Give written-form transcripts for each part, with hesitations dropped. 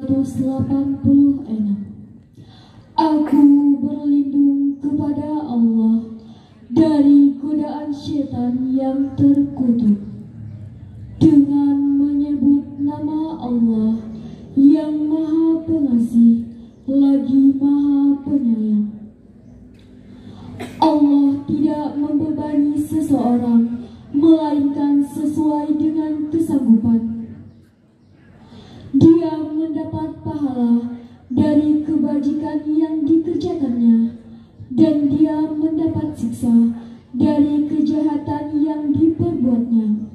186. Aku berlindung kepada Allah dari godaan syaitan yang terkutuk dengan menyebut nama Allah yang Maha Pengasih lagi Maha Penyayang. Allah tidak membebani seseorang melainkan sesuai dengan kesanggupan. Dia mendapat pahala dari kebajikan yang dikerjakannya, dan dia mendapat siksa dari kejahatan yang diperbuatnya.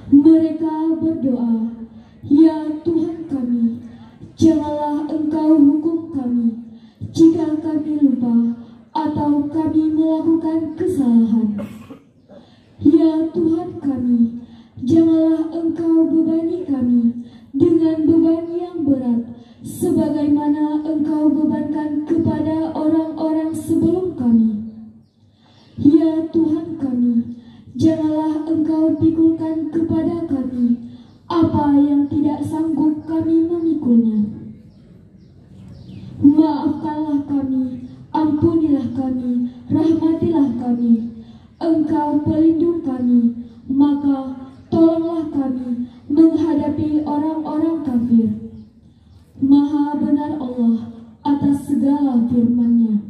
Mereka berdoa, "Ya Tuhan kami, janganlah Engkau hukum kami jika kami lupa atau kami melakukan kesalahan. Ya Tuhan kami, janganlah Engkau bebani kami dengan beban yang berat, sebagaimana Engkau bebankan kepada orang-orang sebelum kami. Ya Tuhan kami, janganlah Engkau pikulkan kepada kami apa yang tidak sanggup kami memikulnya. Maafkanlah kami, ampunilah kami, rahmatilah kami. Engkau pelindung kami, maka tolonglah kami menghadapi orang-orang kafir." Maha benar Allah atas segala firman-Nya.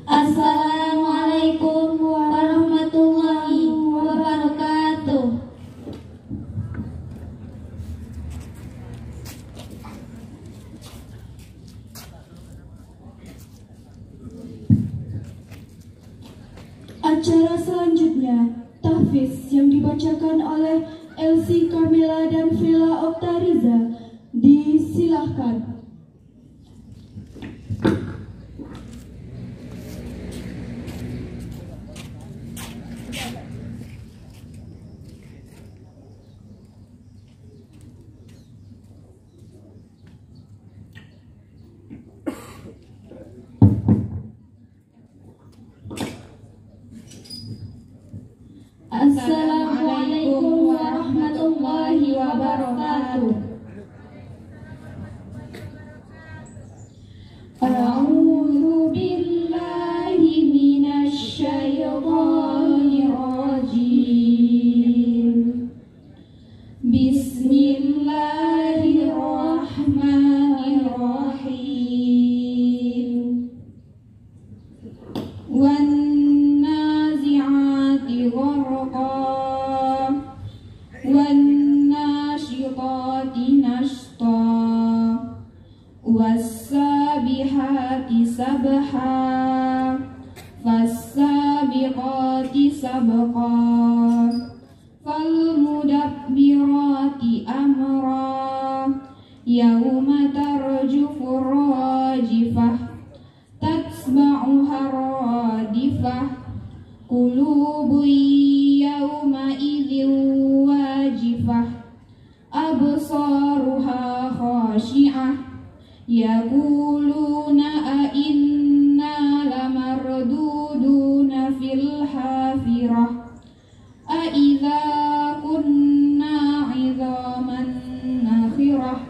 Assalamualaikum warahmatullahi wabarakatuh. Acara selanjutnya tahfiz yang dibacakan oleh Elsie Carmela dan Vela Oktariza. Disilahkan. Assalamualaikum warahmatullahi wabarakatuh. A'udzu billahi minasy syaithanir rajim. Bismillahirrahmanirrahim. Wan-nazi'ati gharqa wan-nashitati nashta was-sabihati sabha fas-sabiqati sabqa fal-mudabbirati amra yauma tarjufur rajifah tatsba'uha radifah qulubun yawma idzin wajifah absaruha khashi'ah yaquluna a inna lamarduduna fil hafirah a idza kunna 'idhaman nakhirah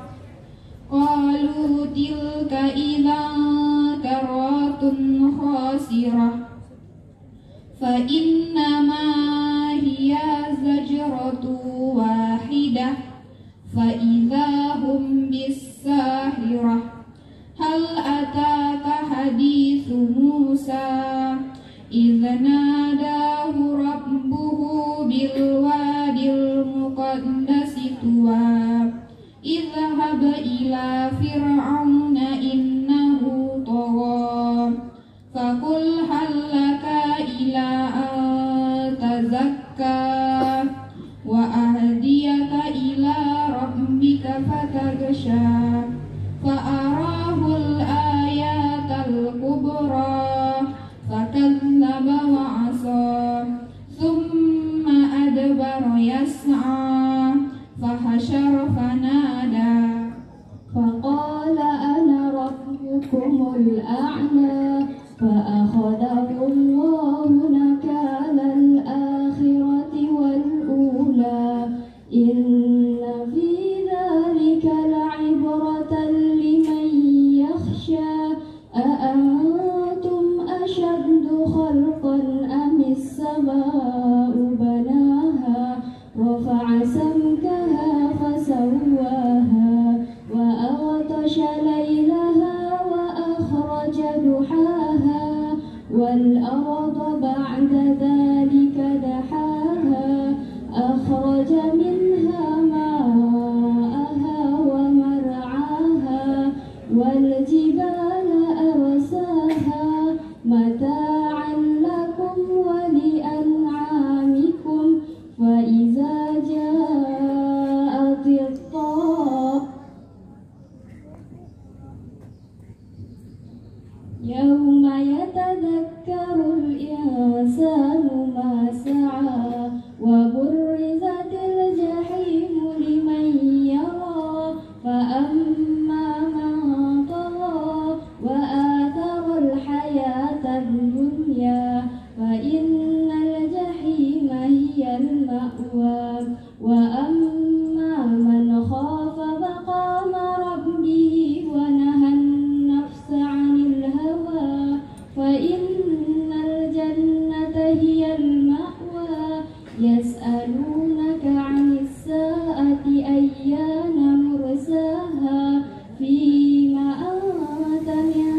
qalu tilka idzan karatun khasirah fa innama hiya zajratu wahidah fa idzahum bis-sahirah hal ataka hadithu Musa idh nadahu rabbuhu bil wadil muqaddasi tuwa idhhab ila fir'auna innahu tagha faqul hal laka ila an tazakka wa ahdiyaka ila rabbika fataghsha fa'arahul ayatal kubra fakadzdzaba wa 'asa thumma adbara yas'a fahashara fanada faqala ana rabbukumul a'la fa'akhadhahu Allahu nakala al-akhirati wal ula inna fi ذلك لعبرة لمن يخشى أأنتم أشد خلقا أم السماء بناها رفع سمكها فسواها وأغطش ليلها وأخرج ضحاها والأرض بعد ذلك دحاها أخرج منها ماءها ومرعاها والجبال أرساها متاعا لكم ولأنعامكم فإذا جاءت الطاقة يوم يتذكر الإنسان ما سعى وبرزت الجحيم لمن يرى فأما من طغى وآثر الحياة الدنيا فإن الجحيم هي المأوى وأما من خاف مقام ربه ونهى النفس عن الهوى فإن الجنة هي المأوى يسألونك عن الساعة أيان مرساها فيما أنت من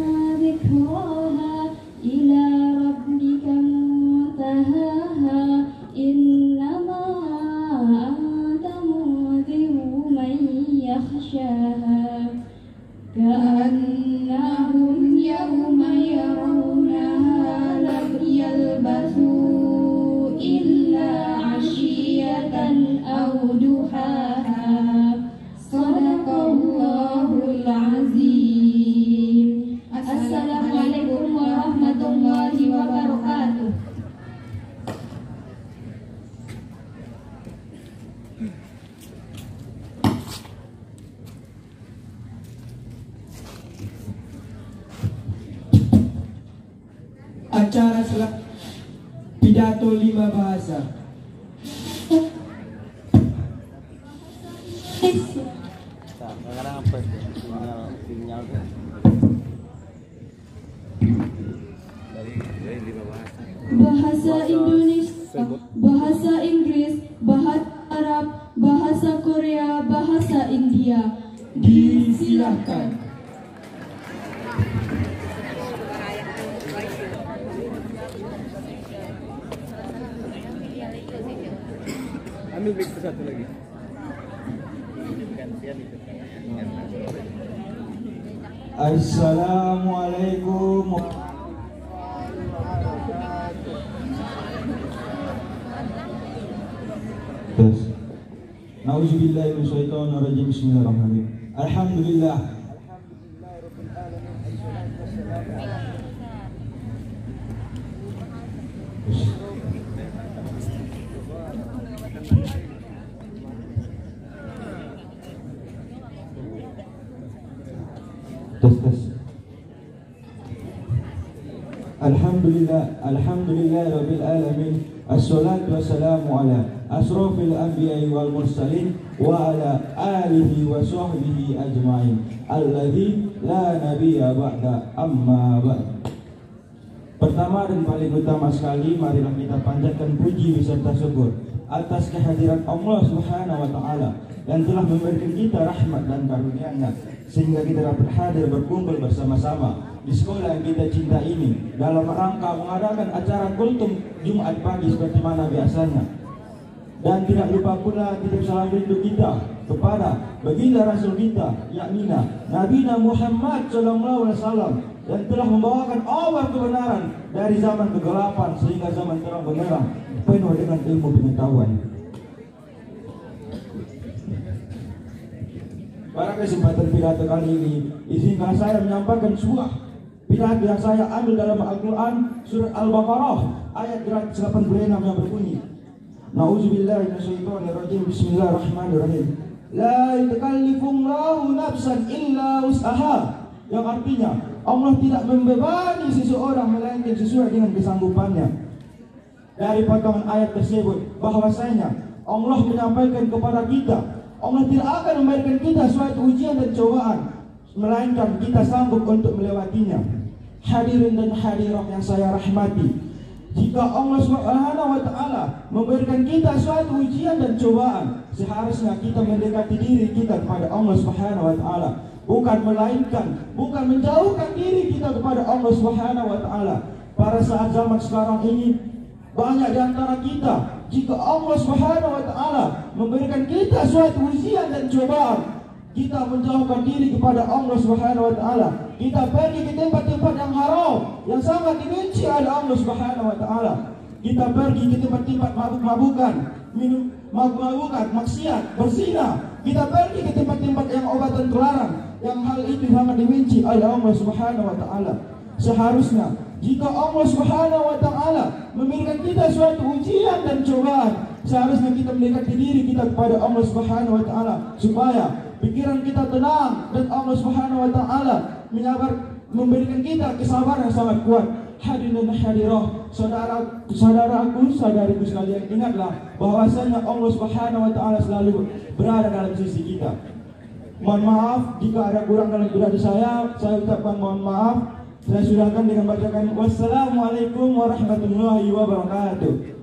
ذكراها إلى ربك منتهاها إنما أنت منذر من يخشاها كأنهم يوم يرونها لم يلبثوا إلا عشية أو ضحاها صدق الله العظيم. Assalamualaikum warahmatullahi wabarakatuh. Acara pidato 5 bahasa. Sekarang apa sih? Sinyal dari 5 bahasa. Bahasa Indonesia, bahasa Inggris, bahasa Arab, bahasa Korea, bahasa India. Disilahkan. Ambil mic satu lagi. Assalamualaikum. Terus. Nauzubillahi minasyaitonir rajim. Bismillahirrahmanirrahim. Alhamdulillah. Tes. Alhamdulillah rabbil alamin. Assalatu wassalamu ala asrofil anbiya'i wal mursalin wa ala alihi wa sahbihi ajma'in alladzi la nabiyya ba'da amma ba'd. Pertama dan paling utama sekali, marilah kita panjatkan puji beserta syukur atas kehadiran Allah Subhanahu wa taala yang telah memberikan kita rahmat dan karunia-Nya sehingga kita dapat hadir berkumpul bersama-sama di sekolah yang kita cinta ini dalam rangka mengadakan acara kultum Jumat pagi seperti mana biasanya. Dan tidak lupa pula titip salam rindu kita kepada baginda Rasul kita, yakni Nabi Muhammad SAW, yang telah membawakan obat kebenaran dari zaman kegelapan sehingga zaman terang benderang penuh dengan ilmu pengetahuan. Pada kesempatan pidato kali ini, izinkan saya menyampaikan sebuah pidato yang saya ambil dalam Al-Quran surat Al-Baqarah ayat 86 yang berbunyi, Na'udzubillahi minasyaitonirrajim. Bismillahirrahmanirrahim. La yukallifullahu nafsan illa wus'aha, yang artinya Allah tidak membebani seseorang melainkan sesuai dengan kesanggupannya. Dari potongan ayat tersebut bahwasanya Allah menyampaikan kepada kita Allah tidak akan memberikan kita suatu ujian dan cobaan, melainkan kita sanggup untuk melewatinya. Hadirin dan hadirat yang saya rahmati, jika Allah Subhanahu wa Ta'ala memberikan kita suatu ujian dan cobaan, seharusnya kita mendekati diri kita kepada Allah Subhanahu wa Ta'ala, bukan menjauhkan diri kita kepada Allah Subhanahu wa Ta'ala. Pada saat zaman sekarang ini, banyak di antara kita, jika Allah Subhanahu wa Ta'ala memberikan kita suatu ujian dan cobaan, kita menjauhkan diri kepada Allah Subhanahu wa Ta'ala. Kita pergi ke tempat-tempat yang haram, yang sangat dibenci oleh Allah Subhanahu wa Ta'ala. Kita pergi ke tempat-tempat mabuk-mabukan, minum mabuk-mabukan, maksiat, berzina. Kita pergi ke tempat-tempat yang obatan terlarang, yang hal itu sangat dibenci oleh Allah Subhanahu wa Ta'ala. Seharusnya jika Allah Subhanahu wa Ta'ala memberikan kita suatu ujian dan cobaan, seharusnya kita mendekati diri kita kepada Allah Subhanahu wa Ta'ala, supaya pikiran kita tenang dan Allah Subhanahu wa Ta'ala memberikan kita kesabaran yang sangat kuat. Hadirin dan hadirat, saudaraku, saudariku sekalian, ingatlah bahwasanya Allah Subhanahu wa Ta'ala selalu berada dalam sisi kita. Mohon maaf jika ada kurang dalam ibadah saya ucapkan mohon maaf. Saya sudahkan dengan bacakan wassalamualaikum warahmatullahi wabarakatuh.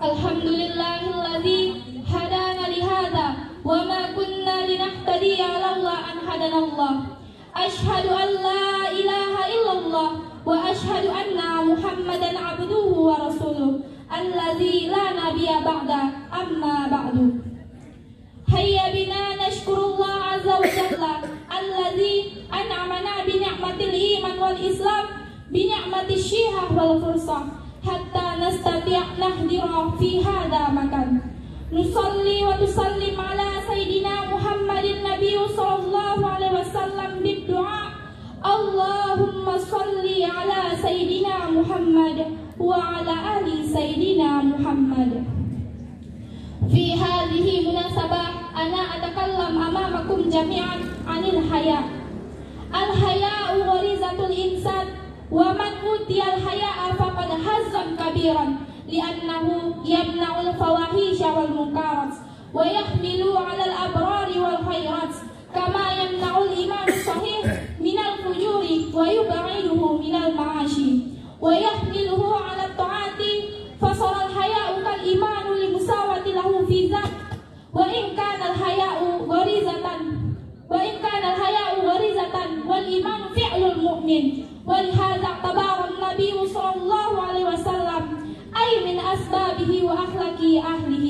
Alhamdulillahilladzi hadana lihada wa ma kunna linahtadiya laula an hadanallah. Ashhadu an la ilaha illallah wa ashhadu anna Muhammadan abduhu wa rasuluh alladzi la nabiyya ba'da, amma ba'du. Hayya bina nashkurullah azza wa jalla alladzi an'amana bi ni'matil iman wal islam, bi ni'matis syihah wal fursah, hatta nastati' nahdira fi hadha makan. Nusalli wa tusallim ala sayyidina Muhammadin nabiyyu sallallahu alaihi wasallam bid-du'a Allahumma salli ala sayyidina Muhammad wa ala ali sayyidina Muhammad. Fi hadhihi munasabah ana atakallam amamakum jami'an anil haya. Al-haya'u gharizatul insan wa man utiyal haya'a faqad hazzan kabiran li'annahu yamna'ul fawahisha wal munkarat wa yahmilu 'alal abrari wal khairat kama yamna'ul iman sahih minal fujuri wa yub'iduhu minal ma'ashi wa yahmiluhu 'ala ta'ati fasara al-haya'u kal imanu li musawati lahu fi dzat wa in kana al-haya'u gharizatan wal imanu fi'lul mu'min. ولهذا اعتبر النبي صلى الله عليه وسلم أي من أسبابه وأخلاق أهله.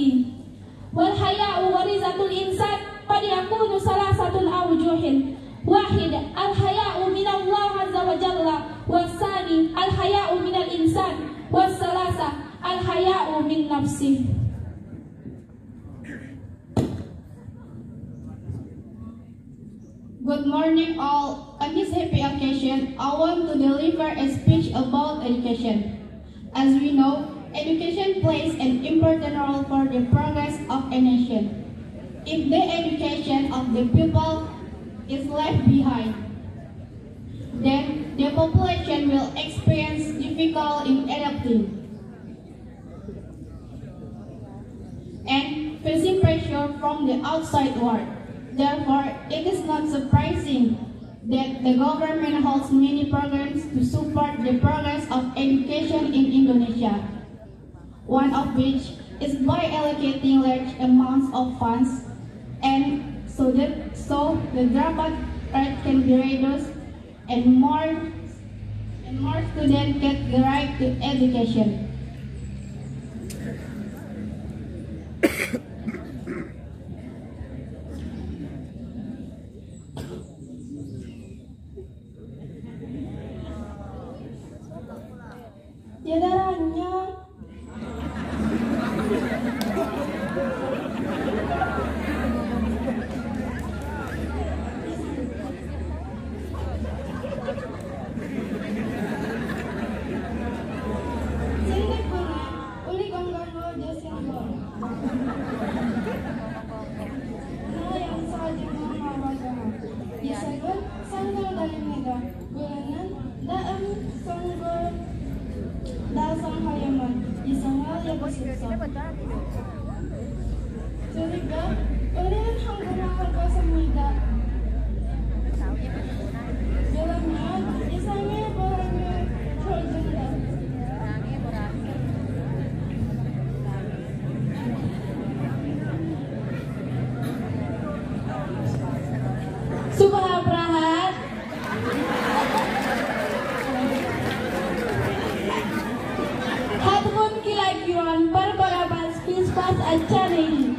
والحياء غريزة الإنسان قد يكون ثلاثة أوجه: واحد الحياء من الله عز وجل، والثاني الحياء من الإنسان، والثالثة الحياء من نفسه. Good morning all. On this happy occasion, I want to deliver a speech about education. As we know, education plays an important role for the progress of a nation. If the education of the people is left behind, then the population will experience difficulty in adapting and facing pressure from the outside world. Therefore, it is not surprising that the government holds many programs to support the progress of education in Indonesia. One of which is by allocating large amounts of funds, and so the dropout rate can be reduced and more students get the right to education. Tiada ranjang. Sini kuna, uli gonggongo jasinggo. Yang saja mengawalkan. Isagon sanggol dari mega. Bulanan daam sanggol di Somalia bersusah. Sehingga kalian hanggana harga semida. Jalannya isangnya barangnya terjunda. Subhaprahat. Hatmun kilakiron barbarabas pispas acari.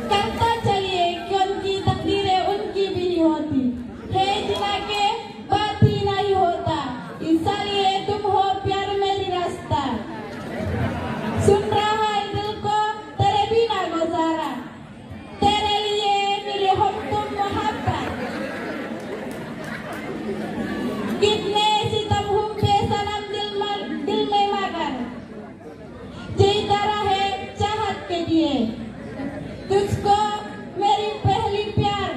Kanta caliye kyon ki takdire unki bihoti. He jinake bati nahi hota. Isaliye tum ho pyar meri rasta. Sun raha dil ko tere bina gozara. Tere liye mili hum tum mohabbat. Kitne sitam hum pe sanam dil में मगर जीता रहे चाहत के लिए तुझको मेरी पहली प्यार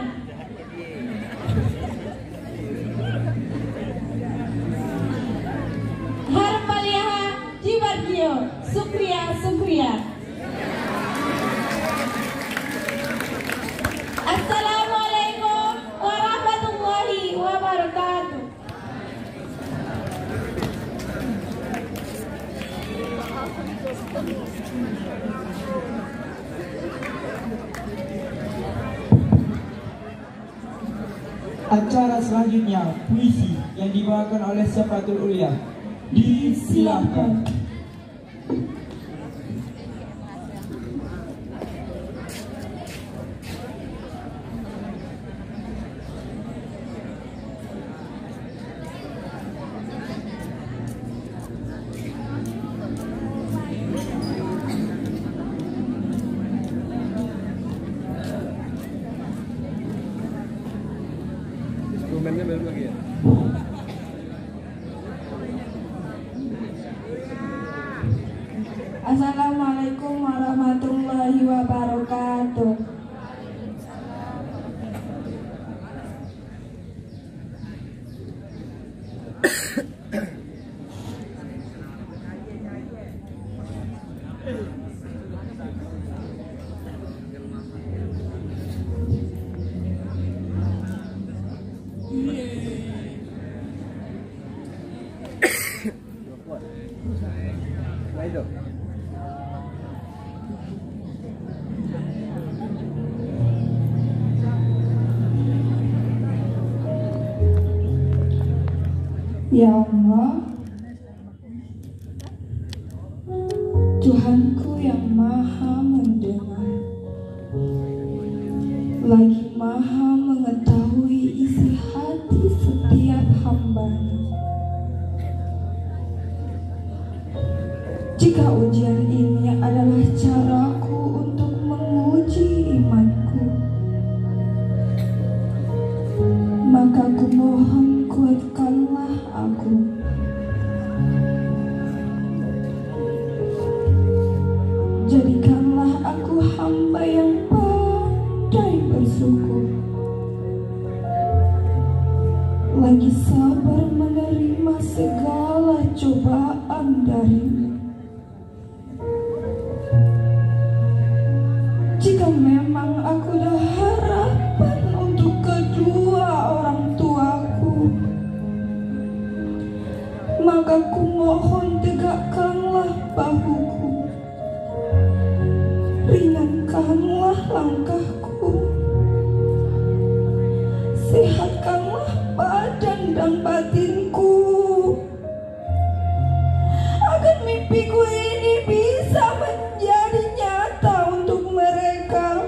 हर पल यहाँ जीवन जियो शुक्रिया शुक्रिया अस्सलामुअलैकुम वरहमतुल्लाहि वबरकातुह. Acara selanjutnya puisi yang dibawakan oleh Safatul Ulia. Disilakan. Instrumennya baru lagi ya? Assalamualaikum warahmatullahi wabarakatuh. Nah itu. Ya Allah, Tuhanku yang maha mendengar, lagi maha mengetahui isi hati setiap hamba-Nya. Jika ujian ini adalah caraku untuk menguji imanku, maka ku mohon kuatkanlah aku. Jadikanlah aku hamba yang pandai bersyukur, lagi sabar menerima segala cobaan darimu. Jika memang aku dah harapan untuk kedua orang tuaku, maka ku mohon tegakkanlah bahuku, ringankanlah langkahku, sehatkanlah badan dan batinku, agar mimpiku ini bisa menjadi nyata untuk mereka.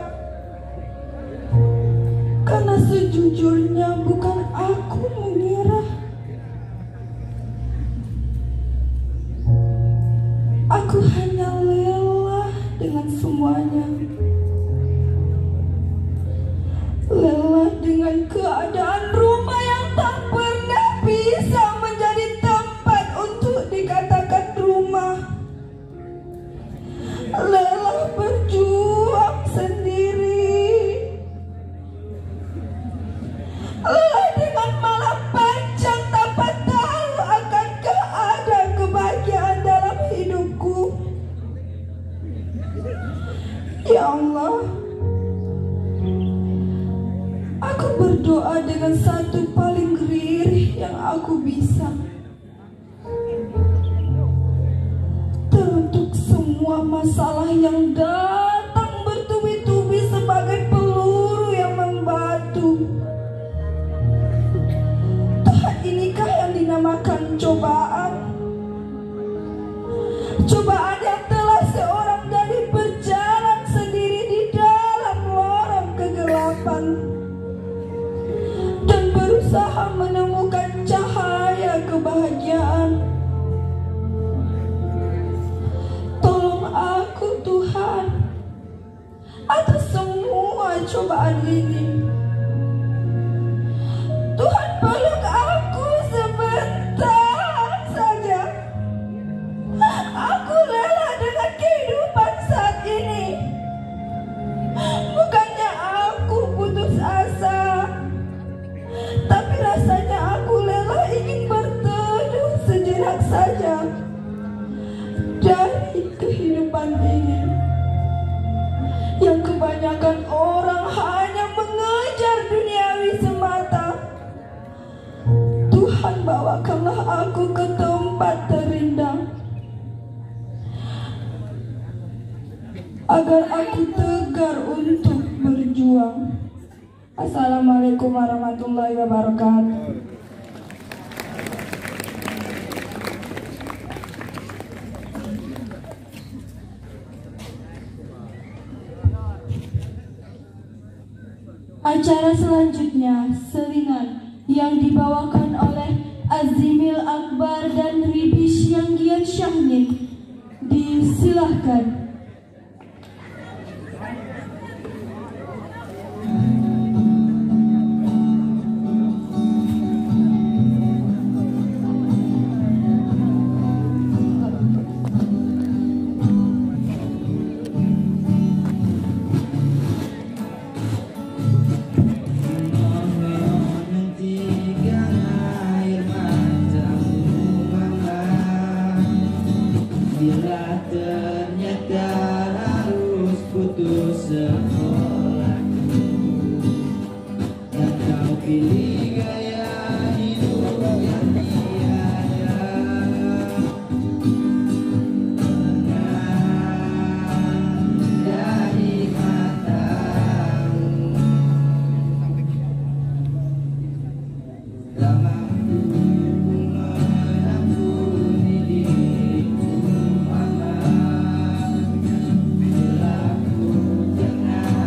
Karena sejujurnya bukan aku mengira, aku hanya lelah dengan semuanya, lelah dengan keadaan rumah yang tak pernah bisa menjadi tempat untuk dikatakan rumah, lelah berjuang sendiri, lelah dengan malam panjang tanpa tahu akankah ada kebahagiaan semua masalah yang datang bertubi-tubi sebagai peluru yang membatu. Tuhan, inikah yang dinamakan cobaan? Cobaan yang telah seorang gadis berjalan sendiri di dalam lorong kegelapan dan berusaha menemukan cahaya kebahagiaan. Tolong aku Tuhan atas semua cobaan ini. Tuhan, peluk aku sebentar saja. Aku lelah dengan kehidupan saat ini. Bukannya aku putus asa, tapi rasanya aku lelah ingin berteduh sejenak saja dari kehidupan ini, yang kebanyakan orang hanya mengejar duniawi semata. Tuhan, bawakanlah aku ke tempat terindah, agar aku tegar untuk berjuang. Assalamualaikum warahmatullahi wabarakatuh. Acara selanjutnya selingan yang dibawakan oleh Azimil Akbar dan Ribish Yanggian Syahnin. Disilahkan. Ternyata harus putus sekolah dan kau pilih gaya hidup yang tiada dari matamu. Lama Jangan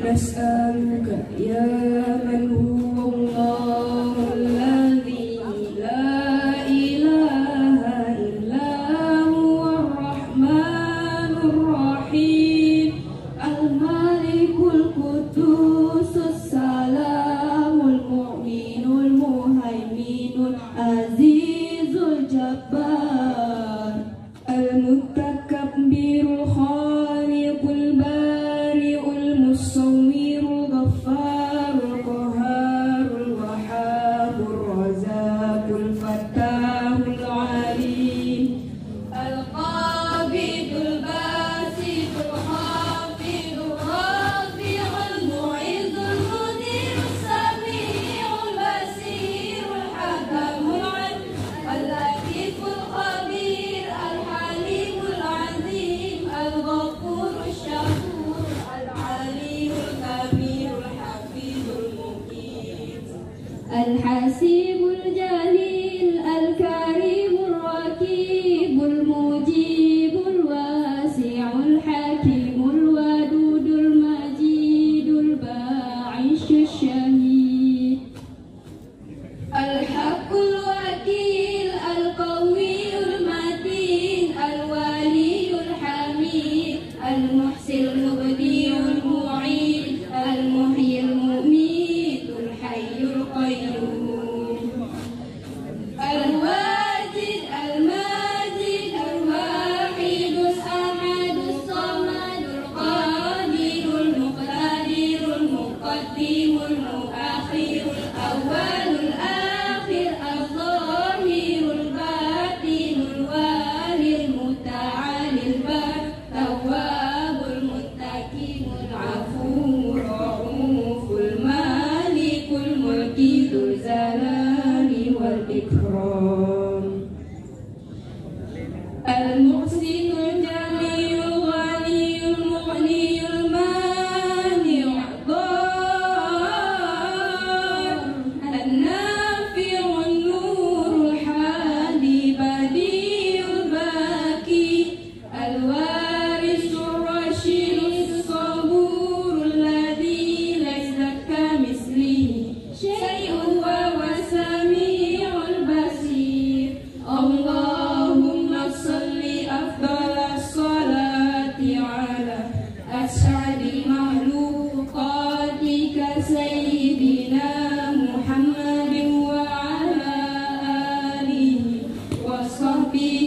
نسألك يا من هو الله الذي لا إله إلا هو الرحمن الرحيم الملك القدوس السلام المؤمن المهيمن العزيز الجبار المتكبر الخالق البارئ المصور الغفار القهار الوهاب الرزاق الفتاح العليم القابض الباسط الخافض الرافع المعز المدير السميع البصير الحكم العدل اللطيف الخبير الحليم العظيم الغفور الشكور العلي الكبير الحفيظ المقيت الحسيب الجليل الكريم الرقيب المجيب الواسع الحكيم الودود المجيد الباعث الشهيد الحق الوكيل القوي المتين الولي الحميد المحسن المبدع المعيد المحيي المميت الحي القيوم الواجد الماجد الواحد الأحد الصمد القادر المقتدر المقدم المؤخر الأول الآخر الظاهر الباطن الوالي المتعالي البر التواب المتقين العفو الرؤوف المالك الملك ذو الجلال والإكرام المحسن الجليل الغني المغني المانع الضار النافع النور الحادي بديع الباكي الوارث الرشيد الصبور الذي ليس كمثله شيء وهو السميع البصير اللهم صل أفضل الصلاة على أسعد مخلوقاتك سيدنا محمد وعلى آله وصحبه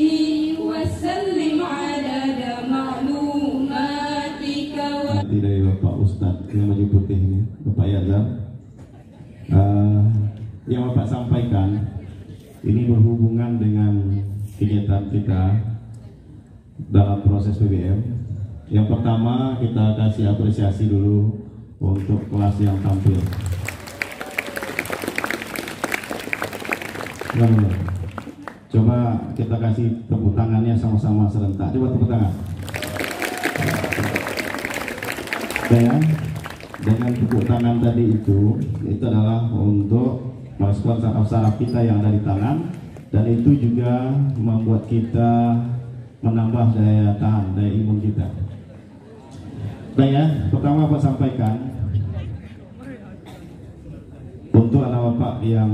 وسلم عدد معلوماتك Dari Bapak Ustadz yang baju putih ini, Bapak Yazam, yang Bapak sampaikan ini berhubungan dengan kegiatan kita dalam proses PBM. Yang pertama kita kasih apresiasi dulu untuk kelas yang tampil. Coba kita kasih tepuk tangannya sama-sama serentak. Coba tepuk tangan. Dan dengan tepuk tangan tadi itu adalah untuk merespon saraf-saraf kita yang ada di tangan, dan itu juga membuat kita menambah daya tahan, daya imun kita. Baik ya, pertama Pak sampaikan untuk anak bapak yang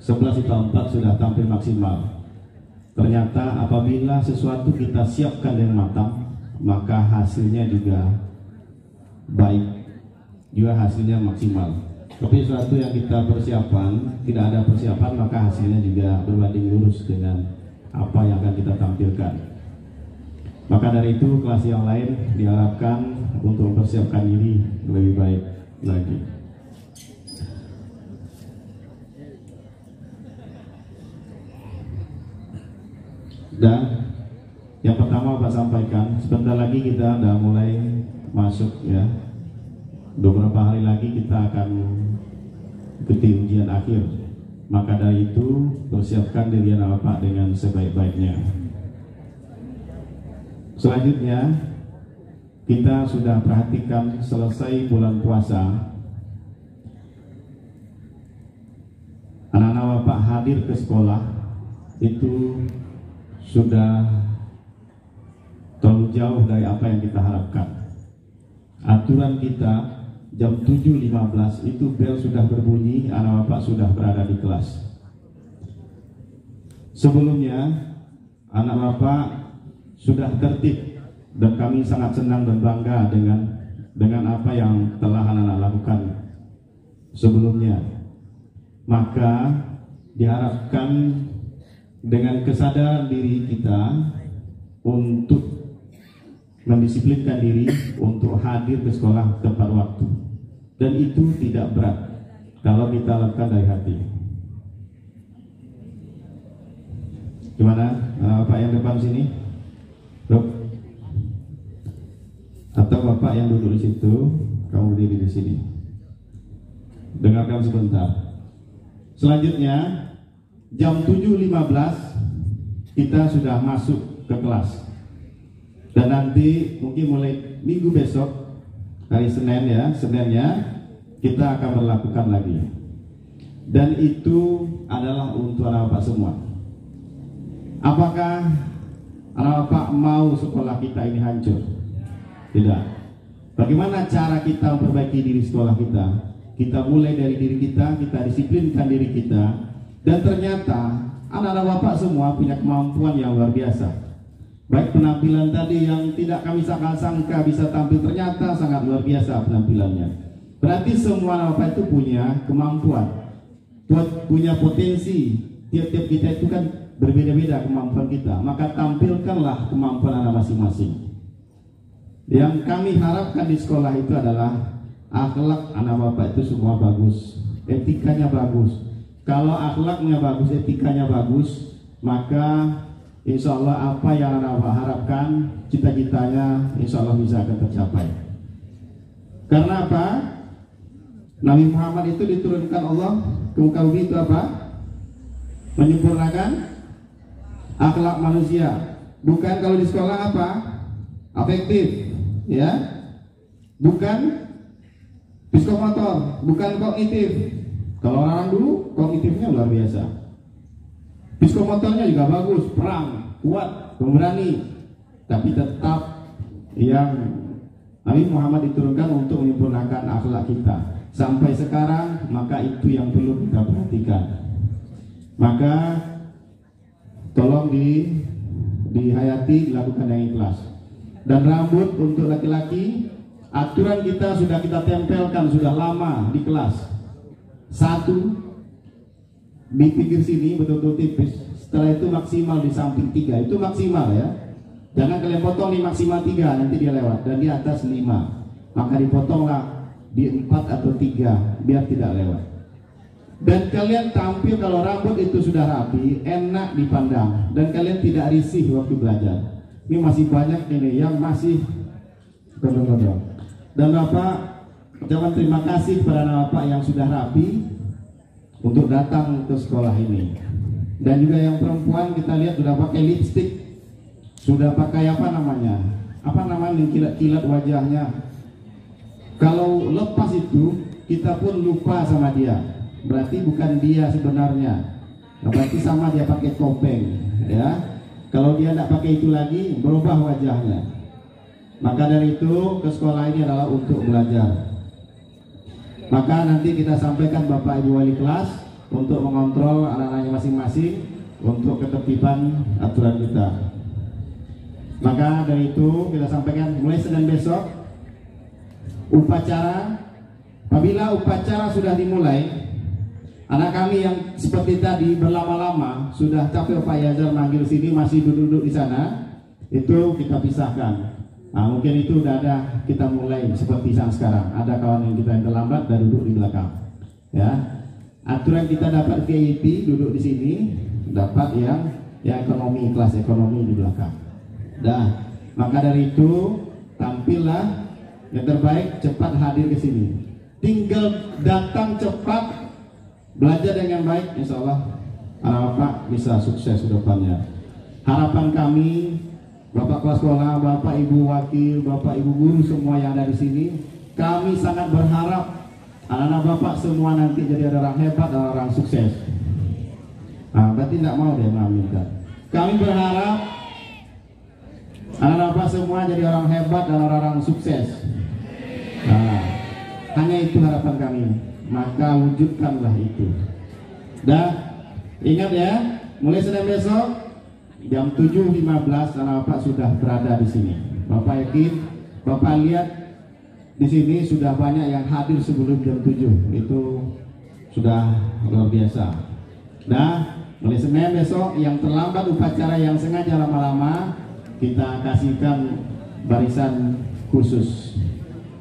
11 IPA 4 sudah tampil maksimal. Ternyata apabila sesuatu kita siapkan dengan matang, maka hasilnya juga baik, juga hasilnya maksimal. Tapi sesuatu yang kita persiapan, tidak ada persiapan, maka hasilnya juga berbanding lurus dengan apa yang akan kita tampilkan. Maka dari itu kelas yang lain diharapkan untuk mempersiapkan diri lebih baik lagi. Dan yang pertama Pak sampaikan, sebentar lagi kita sudah mulai masuk ya. Beberapa hari lagi kita akan ikuti ujian akhir. Maka dari itu persiapkan diri anak bapak dengan sebaik-baiknya. Selanjutnya kita sudah perhatikan selesai bulan puasa, anak-anak bapak hadir ke sekolah itu sudah terlalu jauh dari apa yang kita harapkan. Aturan kita jam 7.15 itu bel sudah berbunyi, anak bapak sudah berada di kelas. Sebelumnya anak bapak sudah tertib dan kami sangat senang dan bangga dengan apa yang telah anak-anak lakukan sebelumnya. Maka diharapkan dengan kesadaran diri kita untuk mendisiplinkan diri untuk hadir ke sekolah tepat waktu, dan itu tidak berat kalau kita lakukan dari hati. Gimana Bapak yang depan sini? Dok. Atau Bapak yang duduk di situ, kamu berdiri di sini. Dengarkan sebentar. Selanjutnya jam 7.15 kita sudah masuk ke kelas. Dan nanti mungkin mulai minggu besok, hari Senin ya, Seninnya kita akan melakukan lagi. Dan itu adalah untuk anak bapak semua. Apakah anak bapak mau sekolah kita ini hancur? Tidak. Bagaimana cara kita memperbaiki diri sekolah kita? Kita mulai dari diri kita disiplinkan diri kita. Dan ternyata anak-anak bapak semua punya kemampuan yang luar biasa. Baik penampilan tadi yang tidak kami sangka bisa tampil, ternyata sangat luar biasa penampilannya. Berarti semua anak bapak itu punya kemampuan, punya potensi. Tiap-tiap kita itu kan berbeda-beda kemampuan kita. Maka tampilkanlah kemampuan anak masing-masing. Yang kami harapkan di sekolah itu adalah akhlak anak bapak itu semua bagus, etikanya bagus. Kalau akhlaknya bagus, etikanya bagus, maka insya Allah apa yang anak harapkan, cita-citanya insya Allah bisa akan tercapai. Karena apa? Nabi Muhammad itu diturunkan Allah ke muka bumi itu apa? Menyempurnakan akhlak manusia. Bukan kalau di sekolah apa? Afektif, ya? Bukan psikomotor, bukan kognitif. Kalau orang dulu kognitifnya luar biasa, psikomotornya juga bagus, perang, kuat, pemberani. Tapi tetap yang Nabi Muhammad diturunkan untuk menyempurnakan akhlak kita sampai sekarang, maka itu yang perlu kita perhatikan. Maka tolong dihayati, dilakukan yang ikhlas. Dan rambut untuk laki-laki, aturan kita sudah kita tempelkan sudah lama di kelas. Satu di pinggir sini betul-betul tipis, setelah itu maksimal di samping 3, itu maksimal ya. Jangan kalian potong nih maksimal 3, nanti dia lewat. Dan di atas 5, maka dipotonglah di 4 atau 3 biar tidak lewat. Dan kalian tampil kalau rambut itu sudah rapi, enak dipandang, dan kalian tidak risih waktu belajar. Ini masih banyak ini yang masih gondrong-gondrong. Dan Bapak ucapkan terima kasih kepada anak bapak yang sudah rapi untuk datang ke sekolah ini. Dan juga yang perempuan kita lihat sudah pakai lipstick, sudah pakai apa namanya kilat-kilat wajahnya. Kalau lepas itu kita pun lupa sama dia, berarti bukan dia sebenarnya. Berarti sama dia pakai topeng, ya. Kalau dia tidak pakai itu lagi, berubah wajahnya. Maka dari itu ke sekolah ini adalah untuk belajar. Maka nanti kita sampaikan Bapak Ibu wali kelas untuk mengontrol anak-anaknya masing-masing untuk ketertiban aturan kita. Maka dari itu kita sampaikan mulai Senin besok upacara. Apabila upacara sudah dimulai, anak kami yang seperti tadi berlama-lama sudah capek Pak Yazar manggil sini masih duduk di sana, itu kita pisahkan. Nah, mungkin itu udah ada, kita mulai seperti sekarang. Ada kawan yang kita yang terlambat dan duduk di belakang. Ya, aturan kita dapat VIP duduk di sini, dapat yang ekonomi, kelas ekonomi di belakang. Dah, maka dari itu tampillah yang terbaik, cepat hadir ke sini. Tinggal datang cepat, belajar dengan baik, insya Allah anak Bapak bisa sukses ke depannya. Harapan kami, Bapak Kepala Sekolah, Bapak Ibu Wakil, Bapak Ibu Guru semua yang ada di sini, kami sangat berharap anak-anak Bapak semua nanti jadi orang hebat dan orang sukses. Nah, berarti tidak mau dia mengaminkan. Kami berharap anak-anak Bapak semua jadi orang hebat dan orang sukses. Nah, hanya itu harapan kami. Maka wujudkanlah itu. Dah, ingat ya, mulai Senin besok jam 7.15 anak Bapak sudah berada di sini. Bapak yakin, Bapak lihat di sini sudah banyak yang hadir sebelum jam 7. Itu sudah luar biasa. Nah, mulai Senin besok yang terlambat upacara yang sengaja lama-lama kita kasihkan barisan khusus.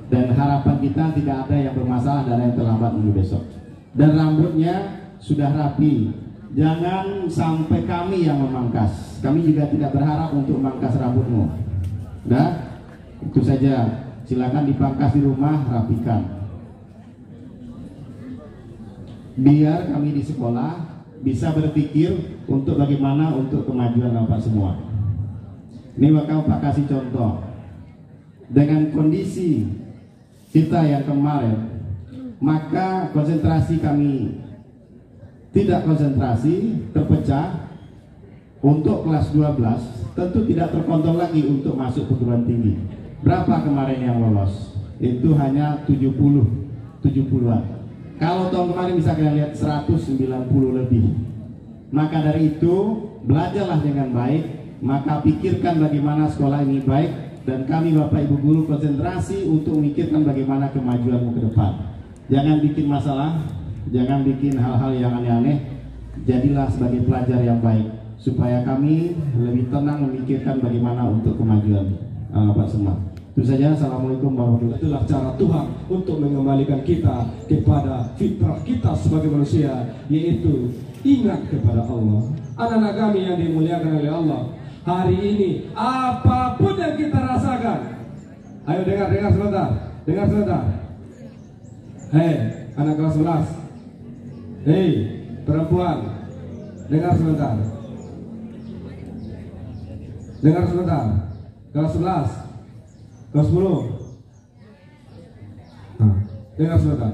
Dan harapan kita tidak ada yang bermasalah dan yang terlambat minggu besok. Dan rambutnya sudah rapi. Jangan sampai kami yang memangkas. Kami juga tidak berharap untuk memangkas rambutmu. Dah, itu saja. Silakan dipangkas di rumah, rapikan. Biar kami di sekolah bisa berpikir untuk bagaimana untuk kemajuan Bapak semua. Ini Bapak kasih contoh. Dengan kondisi kita yang kemarin, maka konsentrasi kami tidak konsentrasi, terpecah. Untuk kelas 12 tentu tidak terkontrol lagi untuk masuk perguruan tinggi. Berapa kemarin yang lolos? Itu hanya 70-an. Kalau tahun kemarin bisa kalian lihat 190 lebih. Maka dari itu belajarlah dengan baik. Maka pikirkan bagaimana sekolah ini baik. Dan kami Bapak Ibu Guru konsentrasi untuk memikirkan bagaimana kemajuanmu ke depan. Jangan bikin masalah, jangan bikin hal-hal yang aneh-aneh. Jadilah sebagai pelajar yang baik, supaya kami lebih tenang memikirkan bagaimana untuk kemajuan Bapak semua. Itu saja. Assalamualaikum warahmatullahi wabarakatuh. Itulah cara Tuhan untuk mengembalikan kita kepada fitrah kita sebagai manusia, yaitu ingat kepada Allah. Anak-anak kami yang dimuliakan oleh Allah, hari ini apapun yang kita rasakan, ayo dengar sebentar. Hei anak kelas 11, hei perempuan, dengar sebentar. Kelas 11, kelas 10, dengar sebentar.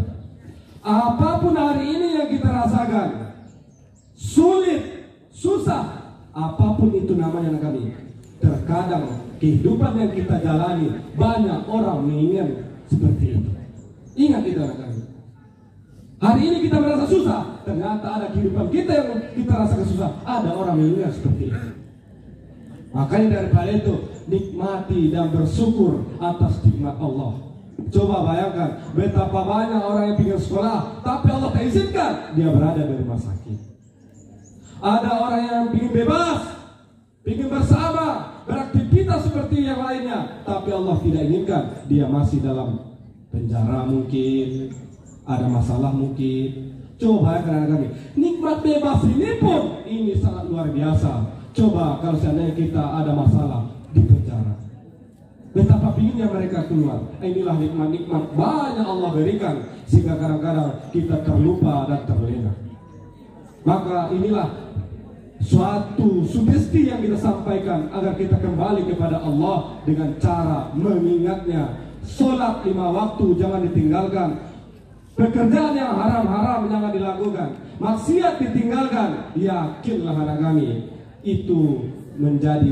Apapun hari ini yang kita rasakan, sulit, susah, apapun itu namanya anak kami. Terkadang kehidupan yang kita jalani banyak orang menginginkan seperti itu. Ingat itu anak kami. Hari ini kita merasa susah, ternyata ada kehidupan kita yang kita rasakan susah. Ada orang menginginkan seperti itu. Makanya daripada itu nikmati dan bersyukur atas nikmat Allah. Coba bayangkan betapa banyak orang yang ingin sekolah, tapi Allah tak izinkan dia berada di rumah sakit. Ada orang yang ingin bebas, ingin bersama, beraktivitas seperti yang lainnya, tapi Allah tidak inginkan, dia masih dalam penjara mungkin, ada masalah mungkin. Coba bayangkan kami, nikmat bebas ini pun ini sangat luar biasa. Coba kalau seandainya kita ada masalah di penjara, betapa pinginnya mereka keluar. Inilah nikmat-nikmat banyak Allah berikan, sehingga kadang-kadang kita terlupa dan terlena. Maka inilah suatu sugesti yang kita sampaikan agar kita kembali kepada Allah dengan cara mengingatnya. Sholat 5 waktu jangan ditinggalkan. Pekerjaan yang haram-haram jangan dilakukan. Maksiat ditinggalkan. Yakinlah anak kami, itu menjadi